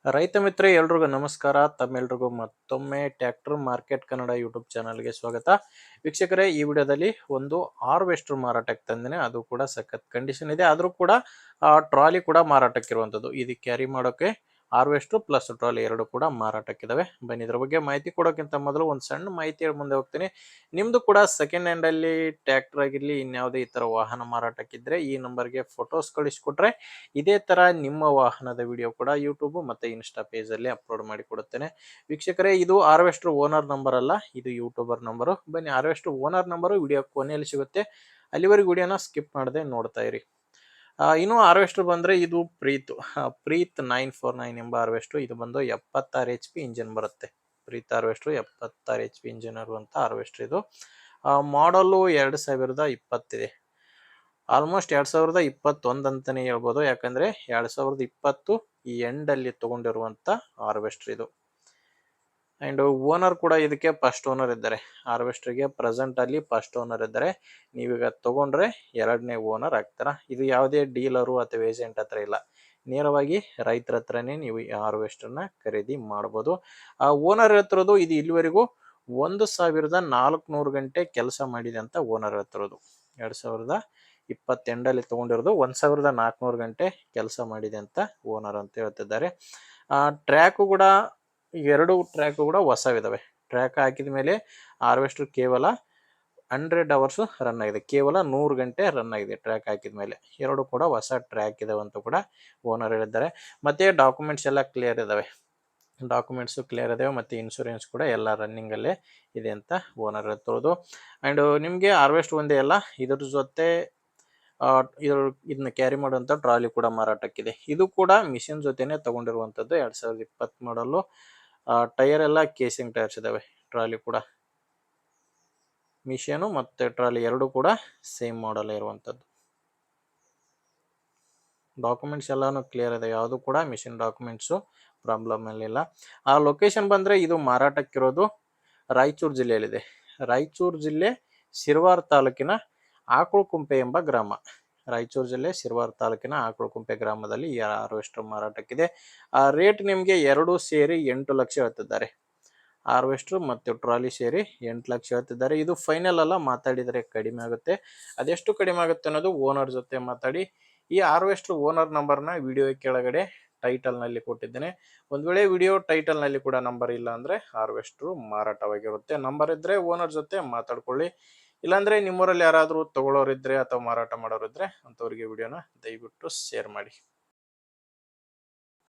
ರೈತ ಮಿತ್ರ ಎಲ್ರಿಗೂ ನಮಸ್ಕಾರ. ತಮ್ಮೆಲ್ರಿಗೂ ಮತ್ತೊಮ್ಮೆ ಟ್ರ್ಯಾಕ್ಟರ್ ಮಾರ್ಕೆಟ್ ಕನ್ನಡ ಯೂಟ್ಯೂಬ್ ಚಾನಲ್ಗೆ ಸ್ವಾಗತ. ವೀಕ್ಷಕರೇ, ಈ ವಿಡಿಯೋದಲ್ಲಿ ಒಂದು ಹಾರ್ವೆಸ್ಟರ್ ಮಾರಾಟಕ್ಕೆ ತಂದಿನಿ. ಅದು ಕೂಡ ಸಖತ್ ಕಂಡೀಷನ್ ಇದೆ. ಆದರೂ ಕೂಡ ಟ್ರಾಲಿ ಕೂಡ ಮಾರಾಟಕ್ಕಿರುವಂಥದ್ದು. ಇದು ಕ್ಯಾರಿ ಮಾಡೋಕೆ ಹಾರ್ವೆಸ್ಟರ್ ಪ್ಲಸ್ ಟ್ರಾಲಿ ಎರಡು ಕೂಡ ಮಾರಾಟಕ್ಕಿದಾವೆ. ಬನ್ನಿ ಇದ್ರ ಬಗ್ಗೆ ಮಾಹಿತಿ ಕೊಡೋಕ್ಕಿಂತ ಮೊದಲು ಒಂದು ಸಣ್ಣ ಮಾಹಿತಿ ಹೇಳಿ ಮುಂದೆ ಹೋಗ್ತೀನಿ. ನಿಮ್ದು ಕೂಡ ಸೆಕೆಂಡ್ ಹ್ಯಾಂಡ್ ಅಲ್ಲಿ ಟ್ರ್ಯಾಕ್ಟರ್ ಆಗಿರ್ಲಿ, ಇನ್ಯಾವುದೇ ಈ ತರ ವಾಹನ ಮಾರಾಟಕ್ಕಿದ್ರೆ ಈ ನಂಬರ್ಗೆ ಫೋಟೋಸ್ ಕಳಿಸ್ಕೊಟ್ರೆ ಇದೇ ತರ ನಿಮ್ಮ ವಾಹನದ ವಿಡಿಯೋ ಕೂಡ ಯೂಟ್ಯೂಬ್ ಮತ್ತೆ ಇನ್ಸ್ಟಾ ಪೇಜ್ ಅಲ್ಲಿ ಅಪ್ಲೋಡ್ ಮಾಡಿ ಕೊಡುತ್ತೇನೆ. ವೀಕ್ಷಕರೇ, ಇದು ಹಾರ್ವೆಸ್ಟರ್ ಓನರ್ ನಂಬರ್ ಅಲ್ಲ, ಇದು ಯೂಟ್ಯೂಬರ್ ನಂಬರು. ಬನ್ನಿ, ಹಾರ್ವೆಸ್ಟರ್ ಓನರ್ ನಂಬರು ವಿಡಿಯೋ ಕೊನೆಯಲ್ಲಿ ಸಿಗುತ್ತೆ. ಅಲ್ಲಿವರೆಗೂ ವಿಡಿಯೋನ ಸ್ಕಿಪ್ ಮಾಡದೆ ನೋಡ್ತಾ ಇರಿ. ಇನ್ನು ಹಾರ್ವೆಸ್ಟರ್ ಬಂದ್ರೆ ಇದು ಪ್ರೀತ್ 949 ಎಂಬ ಹಾರ್ವೆಸ್ಟರ್. ಇದು ಬಂದು 76 HP ಇಂಜಿನ್ ಬರುತ್ತೆ. ಪ್ರೀತ್ ಹಾರ್ವೆಸ್ಟರ್ 76 HP ಇಂಜಿನ್ ಇರುವಂತ ಹಾರ್ವೆಸ್ಟರ್ ಇದು. ಮಾಡಲು 2020 ಇದೆ. ಆಲ್ಮೋಸ್ಟ್ 2021 ಅಂತಾನೆ ಹೇಳ್ಬೋದು. ಯಾಕಂದ್ರೆ 2020 ಈ ಎಂಡ್ ಅಲ್ಲಿ ತಗೊಂಡಿರುವಂತ ಹಾರ್ವೆಸ್ಟರ್ ಇದು. ಅಂಡ್ ಓನರ್ ಕೂಡ ಇದಕ್ಕೆ ಫಸ್ಟ್ ಓನರ್ ಇದ್ದಾರೆ. ಹಾರ್ವೆಸ್ಟರ್ಗೆ ಪ್ರೆಸೆಂಟ್ ಅಲ್ಲಿ ಫಸ್ಟ್ ಓನರ್ ಇದ್ದಾರೆ. ನೀವೀಗ ತಗೊಂಡ್ರೆ ಎರಡನೇ ಓನರ್ ಆಗ್ತಾರ. ಇದು ಯಾವುದೇ ಡೀಲರು ಅಥವಾ ಏಜೆಂಟ್ ಹತ್ರ ಇಲ್ಲ, ನೇರವಾಗಿ ರೈತರ ಹತ್ರನೇ ನೀವು ಈ ಹಾರ್ವೆಸ್ಟರ್ನ ಖರೀದಿ ಮಾಡಬಹುದು. ಆ ಓನರ್ ಹೇಳ್ತಿರೋದು ಇದು ಇಲ್ಲಿವರೆಗೂ 1400 ಗಂಟೆ ಕೆಲಸ ಮಾಡಿದೆ ಅಂತ ಓನರ್ ಹೇಳ್ತಿರೋದು. 2022 ತಗೊಂಡಿರೋದು 1400 ಗಂಟೆ ಕೆಲಸ ಮಾಡಿದೆ ಅಂತ ಓನರ್ ಅಂತ ಹೇಳ್ತಿದ್ದಾರೆ. ಟ್ರ್ಯಾಕ್ ಕೂಡ ಎರಡು ಟ್ರ್ಯಾಕ್ ಕೂಡ ಹೊಸವಿದಾವೆ. ಟ್ರ್ಯಾಕ್ ಹಾಕಿದ ಮೇಲೆ ಹಾರ್ವೆಸ್ಟರ್ ಕೇವಲ 100 ಅವರ್ಸ್ ರನ್ ಆಗಿದೆ. ಕೇವಲ 100 ಗಂಟೆ ರನ್ ಆಗಿದೆ ಟ್ರ್ಯಾಕ್ ಹಾಕಿದ ಮೇಲೆ. ಎರಡು ಕೂಡ ಹೊಸ ಟ್ರ್ಯಾಕ್ ಇದಾವೆ ಅಂತ ಕೂಡ ಓನರ್ ಹೇಳಿದ್ದಾರೆ. ಮತ್ತೆ ಡಾಕ್ಯುಮೆಂಟ್ಸ್ ಎಲ್ಲ ಕ್ಲಿಯರ್ ಇದಾವೆ. ಡಾಕ್ಯುಮೆಂಟ್ಸ್ ಕ್ಲಿಯರ್ ಇದಾವೆ ಮತ್ತೆ ಇನ್ಶೂರೆನ್ಸ್ ಕೂಡ ಎಲ್ಲ ರನ್ನಿಂಗ್ ಅಲ್ಲೇ ಇದೆ ಅಂತ ಓನರ್ ಹೇಳ್ತಿರೋದು. ಅಂಡ್ ನಿಮ್ಗೆ ಹಾರ್ವೆಸ್ಟ್ ಒಂದೇ ಅಲ್ಲ, ಇದ್ರ ಜೊತೆ ಇದನ್ನ ಕ್ಯಾರಿ ಮಾಡುವಂತ ಟ್ರಾಲಿ ಕೂಡ ಮಾರಾಟಕ್ಕಿದೆ. ಇದು ಕೂಡ ಮಿಷಿನ್ ಜೊತೆನೆ ತಗೊಂಡಿರುವಂತದ್ದು. 2020 ಮಾಡಲು. ಟೈರ್ ಎಲ್ಲ ಕೇಸಿಂಗ್ ಟೈರ್ಸ್ ಇದಾವೆ. ಟ್ರಾಲಿ ಕೂಡ ಮಿಷಿನ್ ಮತ್ತೆ ಟ್ರಾಲಿ ಎರಡು ಕೂಡ ಸೇಮ್ ಮಾಡಲ್ ಇರುವಂತದ್ದು. ಡಾಕ್ಯುಮೆಂಟ್ಸ್ ಎಲ್ಲಾನು ಕ್ಲಿಯರ್ ಇದೆ, ಯಾವುದು ಕೂಡ ಮಿಷಿನ್ ಡಾಕ್ಯುಮೆಂಟ್ಸ್ ಪ್ರಾಬ್ಲಮ್ ಇಲ್ಲ. ಆ ಲೊಕೇಶನ್ ಬಂದ್ರೆ ಇದು ಮಾರಾಟಕ್ಕಿರೋದು ರಾಯಚೂರು ಜಿಲ್ಲೆಯಲ್ಲಿದೆ. ರಾಯಚೂರು ಜಿಲ್ಲೆ ಸಿರವಾರ ತಾಲೂಕಿನ ಆಕಳುಕುಂಪೆ ಎಂಬ ಗ್ರಾಮ. ರಾಯಚೂರು ಜಿಲ್ಲೆ ಸಿರವಾರ ತಾಲೂಕಿನ ಆಕಳುಕುಂಪೆ ಗ್ರಾಮದಲ್ಲಿ ಈ ಹಾರ್ವೆಸ್ಟರ್ ಮಾರಾಟಕ್ಕಿದೆ. ಆ ರೇಟ್ ನಿಮ್ಗೆ ಎರಡು ಸೇರಿ 8 ಲಕ್ಷ ಹೇಳ್ತಿದ್ದಾರೆ. ಹಾರ್ವೆಸ್ಟರ್ ಮತ್ತು ಟ್ರಾಲಿ ಸೇರಿ 8 ಲಕ್ಷ ಹೇಳ್ತಿದ್ದಾರೆ. ಇದು ಫೈನಲ್ ಅಲ್ಲ, ಮಾತಾಡಿದರೆ ಕಡಿಮೆ ಆಗುತ್ತೆ. ಅದೆಷ್ಟು ಕಡಿಮೆ ಆಗುತ್ತೆ ಅನ್ನೋದು ಓನರ್ ಜೊತೆ ಮಾತಾಡಿ. ಈ ಹಾರ್ವೆಸ್ಟರ್ ಓನರ್ ನಂಬರ್ನ ವಿಡಿಯೋ ಕೆಳಗಡೆ ಟೈಟಲ್ ನಲ್ಲಿ ಕೊಟ್ಟಿದ್ದೇನೆ. ಒಂದ್ ವೇಳೆ ವಿಡಿಯೋ ಟೈಟಲ್ ನಲ್ಲಿ ಕೂಡ ನಂಬರ್ ಇಲ್ಲ ಅಂದ್ರೆ ಹಾರ್ವೆಸ್ಟರ್ ಮಾರಾಟವಾಗಿರುತ್ತೆ. ನಂಬರ್ ಇದ್ರೆ ಓನರ್ ಜೊತೆ ಮಾತಾಡ್ಕೊಳ್ಳಿ. ಇಲ್ಲಾಂದ್ರೆ ನಿಮ್ಮೂರಲ್ಲಿ ಯಾರಾದ್ರೂ ತಗೊಳ್ಳೋರಿದ್ರೆ ಅಥವಾ ಮಾರಾಟ ಮಾಡೋರಿದ್ರೆ ಅಂತವ್ರಿಗೆ ವಿಡಿಯೋನ ದಯವಿಟ್ಟು ಶೇರ್ ಮಾಡಿ.